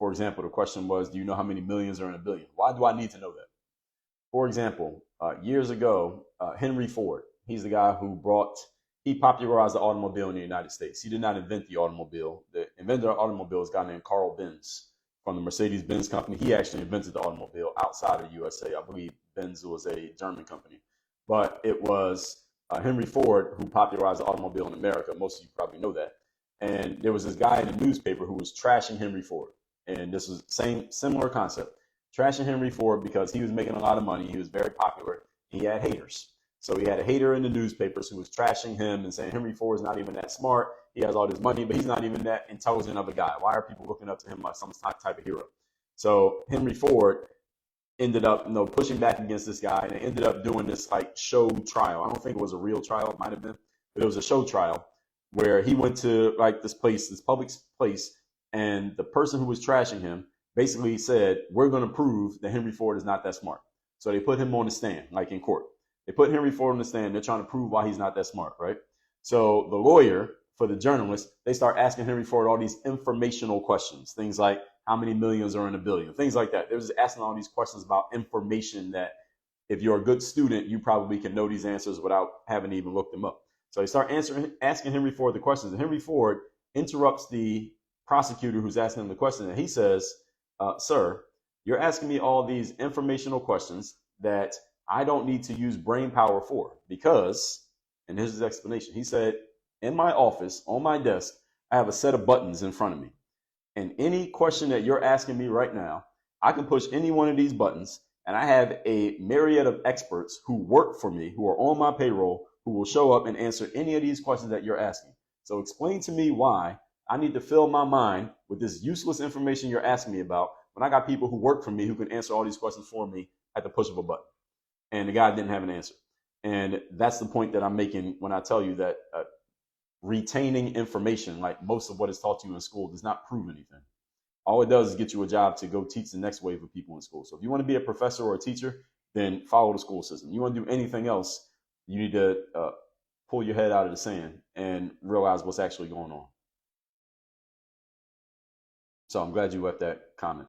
For example, the question was, do you know how many millions are in a billion? Why do I need to know that? For example, years ago, Henry Ford, he's the guy he popularized the automobile in the United States. He did not invent the automobile. The inventor of the automobile is a guy named Carl Benz from the Mercedes-Benz company. He actually invented the automobile outside of the USA. I believe Benz was a German company. But it was Henry Ford who popularized the automobile in America. Most of you probably know that. And there was this guy in the newspaper who was trashing Henry Ford. And this was similar concept. Trashing Henry Ford because he was making a lot of money. He was very popular. He had haters. So he had a hater in the newspapers who was trashing him and saying Henry Ford is not even that smart. He has all this money, but he's not even that intelligent of a guy. Why are people looking up to him like some type of hero? So Henry Ford ended up, pushing back against this guy, and they ended up doing this like show trial. I don't think it was a real trial. It might have been, but it was a show trial where he went to like this public place, and the person who was trashing him basically said, we're going to prove that Henry Ford is not that smart. So they put him on the stand, like in court. They put Henry Ford on the stand. They're trying to prove why he's not that smart, right? So the lawyer for the journalist, they start asking Henry Ford all these informational questions, things like how many millions are in a billion, things like that. They're just asking all these questions about information that if you're a good student, you probably can know these answers without having to even look them up. So they start asking Henry Ford the questions, and Henry Ford interrupts the prosecutor who's asking him the question, and he says, sir, you're asking me all these informational questions that I don't need to use brain power for because, and here's his explanation. He said, in my office, on my desk, I have a set of buttons in front of me. And any question that you're asking me right now, I can push any one of these buttons, and I have a myriad of experts who work for me, who are on my payroll, who will show up and answer any of these questions that you're asking. So explain to me why I need to fill my mind with this useless information you're asking me about when I got people who work for me who can answer all these questions for me at the push of a button. And the guy didn't have an answer. And that's the point that I'm making when I tell you that retaining information, like most of what is taught to you in school, does not prove anything. All it does is get you a job to go teach the next wave of people in school. So if you want to be a professor or a teacher, then follow the school system. You want to do anything else, you need to pull your head out of the sand and realize what's actually going on. So I'm glad you left that comment.